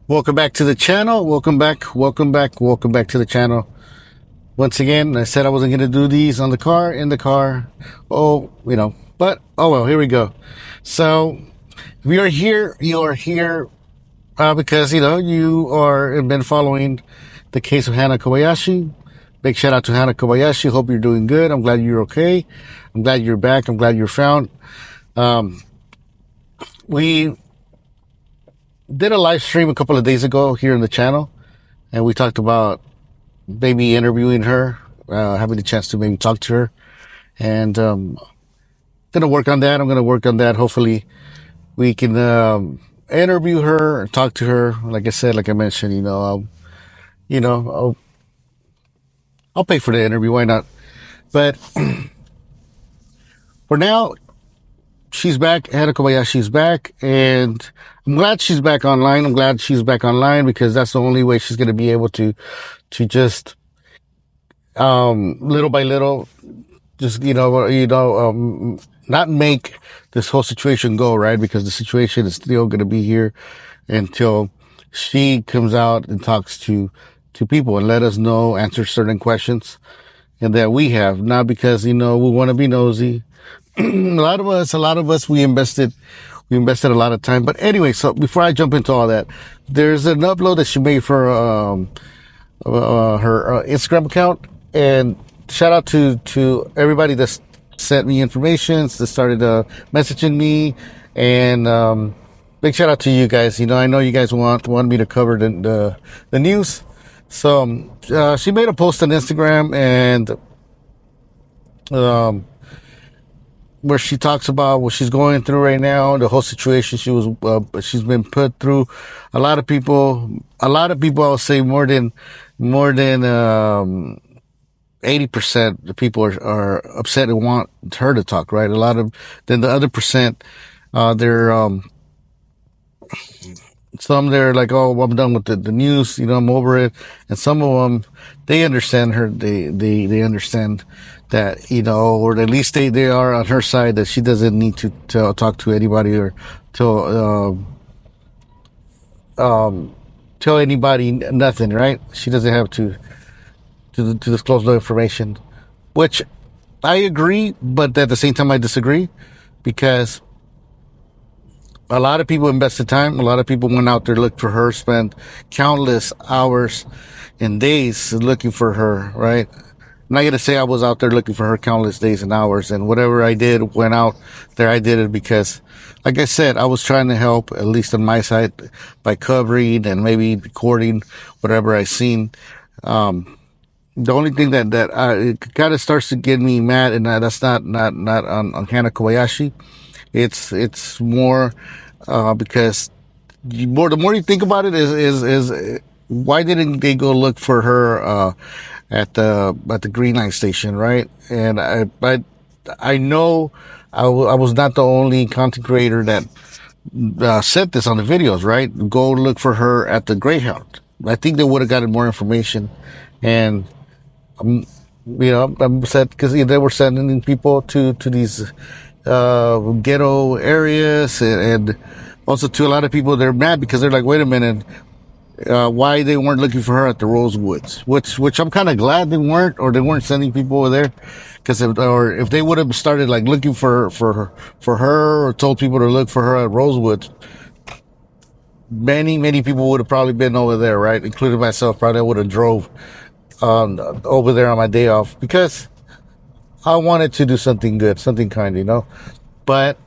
Welcome back to the channel. Welcome back to the channel. Once again, I said I wasn't going to do these in the car. Oh, but oh well, here we go. So we are here. You are here because, you are have been following the case of Hannah Kobayashi. Big shout out to Hannah Kobayashi. Hope you're doing good. I'm glad you're okay. I'm glad you're back. I'm glad you're found. Um, we did a live stream a couple of days ago here in the channel, and we talked about maybe interviewing her, having the chance to maybe talk to her, and gonna work on that. I'm gonna work on that. Hopefully, we can interview her and talk to her. Like I said, like I mentioned, you know, I'll, I'll pay for the interview. Why not? But for now, she's back. Hannah Kobayashi's back, and I'm glad she's back online. I'm glad she's back online because that's the only way she's gonna be able to just little by little, just not make this whole situation go right, because the situation is still going to be here until she comes out and talks to people and let us know, answer certain questions, and that we have, not because we want to be nosy. A lot of us, we invested a lot of time. But anyway, so before I jump into all that, there's an upload that she made for her Instagram account, and shout out to everybody that sent me information, that started messaging me, and big shout out to you guys. I know you guys want me to cover the news, so she made a post on Instagram, and um, where she talks about what she's going through right now, the whole situation she's been put through. A lot of people, I would say more than 80% the people are upset and want her to talk, right? Then the other percent, they're, some they're like, oh, well, I'm done with the news, I'm over it. And some of them, they understand her, they understand that, or at least they are on her side, that she doesn't need to talk to anybody or to, tell anybody nothing, right? She doesn't have to disclose no information, which I agree, but at the same time I disagree, because a lot of people invested time. A lot of people went out there, looked for her, spent countless hours and days looking for her, right? I'm not going to say I was out there looking for her countless days and hours, and whatever I did, went out there, I did it because, like I said, I was trying to help, at least on my side, by covering and maybe recording whatever I seen. The only thing that it kind of starts to get me mad, and that's not on Hannah Kobayashi. It's more because the more you think about it, is why didn't they go look for her at the Green Line station, right? And I know I was not the only content creator that said this on the videos, right? Go look for her at the Greyhound. I think they would have gotten more information, and I'm upset because they were sending people to these ghetto areas, and also to a lot of people, they're mad because they're like, wait a minute, why they weren't looking for her at the Rosewoods, which I'm kind of glad they weren't, or they weren't sending people over there, because if they would have started like looking for her, or told people to look for her at Rosewoods, many people would have probably been over there, right? Including myself. Probably would have drove over there on my day off, because I wanted to do something good, something kind. But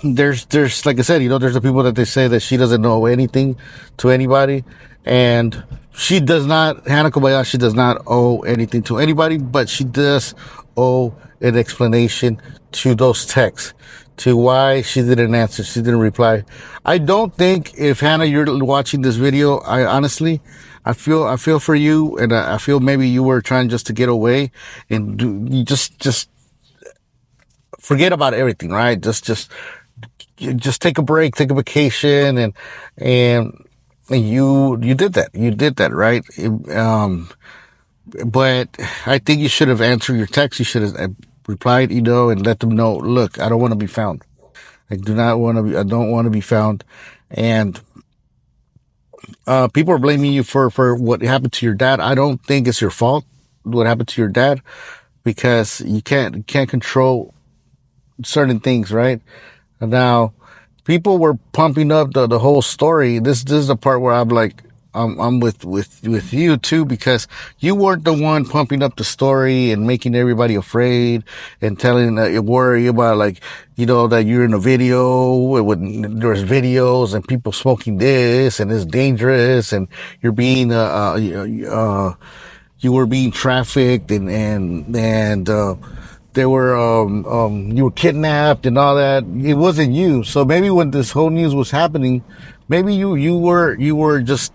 there's like I said, there's the people that they say that she doesn't know anything to anybody, and she does not. Hannah Kobayashi does not owe anything to anybody, but she does owe an explanation to those texts, to why she didn't answer, she didn't reply. I don't think, if Hannah, you're watching this video, I honestly, I feel for you, and I feel maybe you were trying just to get away, and you just forget about everything, right? Just take a break, take a vacation, and you did that. You did that, right? But I think you should have answered your text. You should have replied, and let them know, look, I don't want to be found. I don't want to be found. And People are blaming you for what happened to your dad. I don't think it's your fault what happened to your dad, because you can't control certain things, right? Now, people were pumping up the whole story. This is the part where I'm like, I'm with you too, because you weren't the one pumping up the story and making everybody afraid and telling you worry about, like, that you're in a video when there's videos and people smoking this and it's dangerous and you're being you were being trafficked and they were you were kidnapped and all that. It wasn't you. So maybe when this whole news was happening, maybe you were just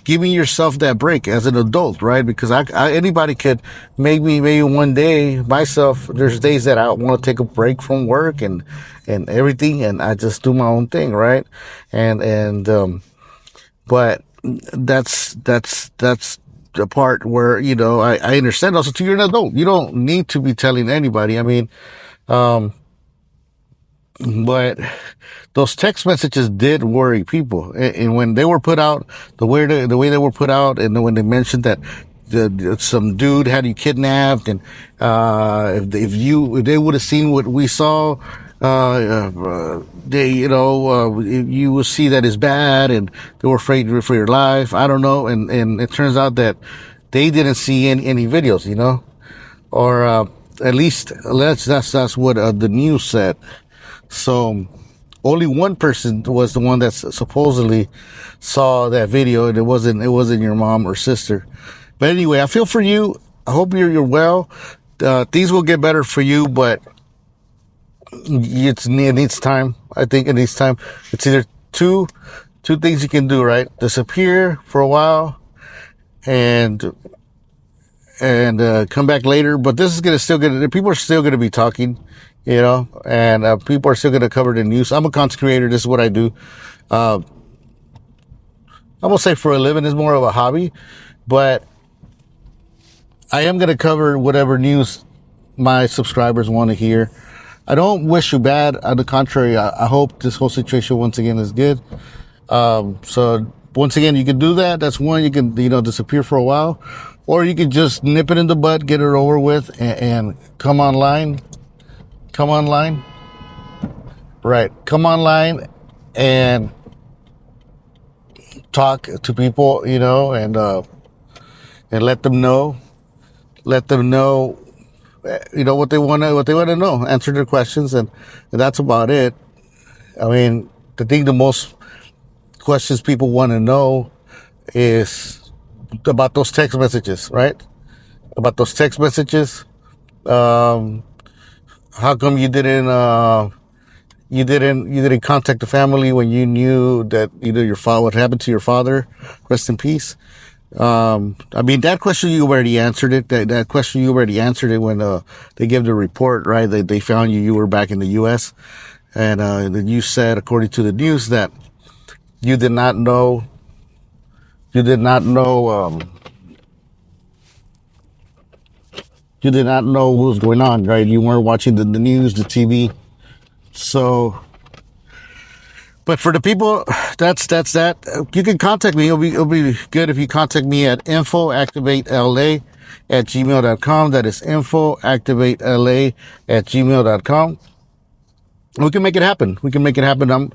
giving yourself that break as an adult, right? Because anybody could, maybe one day, myself, there's days that I want to take a break from work and everything, and I just do my own thing, right? And but that's the part where, I understand also too, you're an adult. You don't need to be telling anybody. I mean, um, but those text messages did worry people. And when they were put out, the way they were put out, and when they mentioned that some dude had you kidnapped, and if they would have seen what we saw, you will see that is bad, and they were afraid for your life. I don't know, and it turns out that they didn't see any videos, or at least that's what the news said. So only one person was the one that supposedly saw that video, and it wasn't your mom or sister. But anyway, I feel for you. I hope you're well. Things will get better for you, but it needs time. I think it needs time. It's either two things you can do, right? Disappear for a while and come back later. But this is people are still gonna be talking, and people are still gonna cover the news. I'm a content creator. This is what I do. Uh, I'm gonna say for a living is more of a hobby, but I am gonna cover whatever news my subscribers want to hear. I don't wish you bad. On the contrary, I hope this whole situation once again is good. So once again, you can do that. That's one. You can, disappear for a while, or you can just nip it in the bud, get it over with, and come online. Come online. Right. Come online and talk to people, and let them know. Let them know, what they want to know. Answer their questions, and that's about it. I mean, the most questions people want to know is about those text messages, right? About those text messages. Um, how come you didn't contact the family when you knew that your father, what happened to your father? Rest in peace. I mean, that question you already answered it. That question you already answered it when they gave the report, right? They found you were back in the U.S. and you said, according to the news, that you did not know you did not know you did not know what was going on, right? You weren't watching the news, the TV. So, but for the people, that's that. You can contact me. It'll be good if you contact me at infoactivatela@gmail.com. That is infoactivatela@gmail.com. We can make it happen. We can make it happen. I'm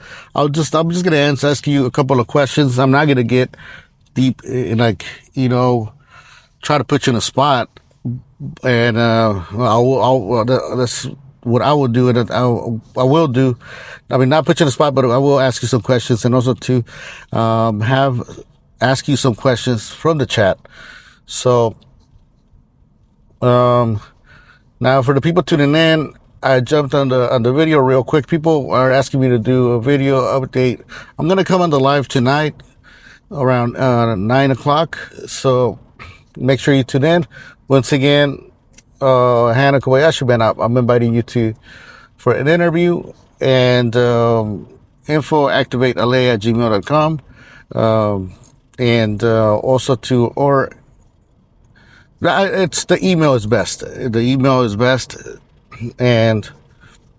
just gonna ask you a couple of questions. I'm not gonna get deep in, like, try to put you in a spot, and that's what I will do, and I will do. I mean, not put you in a spot, but I will ask you some questions, and also to have ask you some questions from the chat. So um, now, for the people tuning in, I jumped on the video real quick. People are asking me to do a video update. I'm gonna come on the live tonight around 9 o'clock. So make sure you tune in. Once again, Hannah Kobayashi, man, I'm inviting you for an interview, and infoactivatela@gmail.com, and also it's the email is best. The email is best, and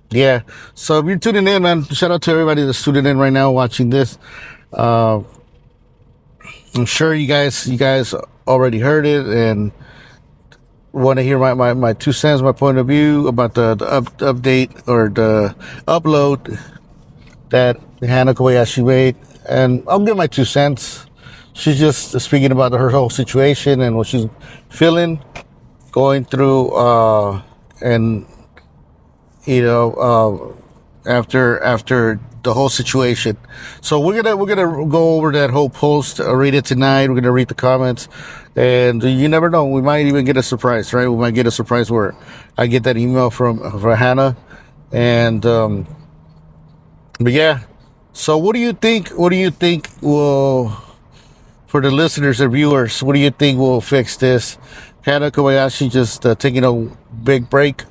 yeah. So if you're tuning in, man, shout out to everybody that's tuning in right now watching this. Uh, I'm sure you guys already heard it and want to hear my 2 cents, my point of view about the update or the upload that Hannah Kobayashi made. And I'll give my 2 cents. She's just speaking about her whole situation and what she's feeling, going through, and you know, after the whole situation. So we're gonna go over that whole post, read it tonight. We're gonna read the comments, and you never know, we might even get a surprise, right? We might get a surprise where I get that email from Hannah, and but yeah. So what do you think? What do you think will, for the listeners and viewers? What do you think will fix this? Hannah Kobayashi just taking a big break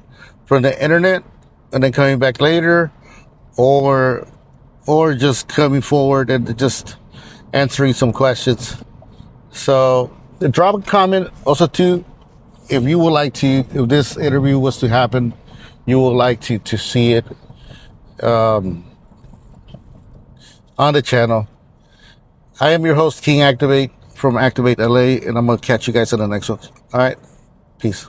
from the internet and then coming back later, or just coming forward and just answering some questions. So drop a comment also too, if you would like to, if this interview was to happen, you would like to see it on the channel. I am your host, King Activate from Activate LA, and I'm gonna catch you guys in the next one. All right, peace.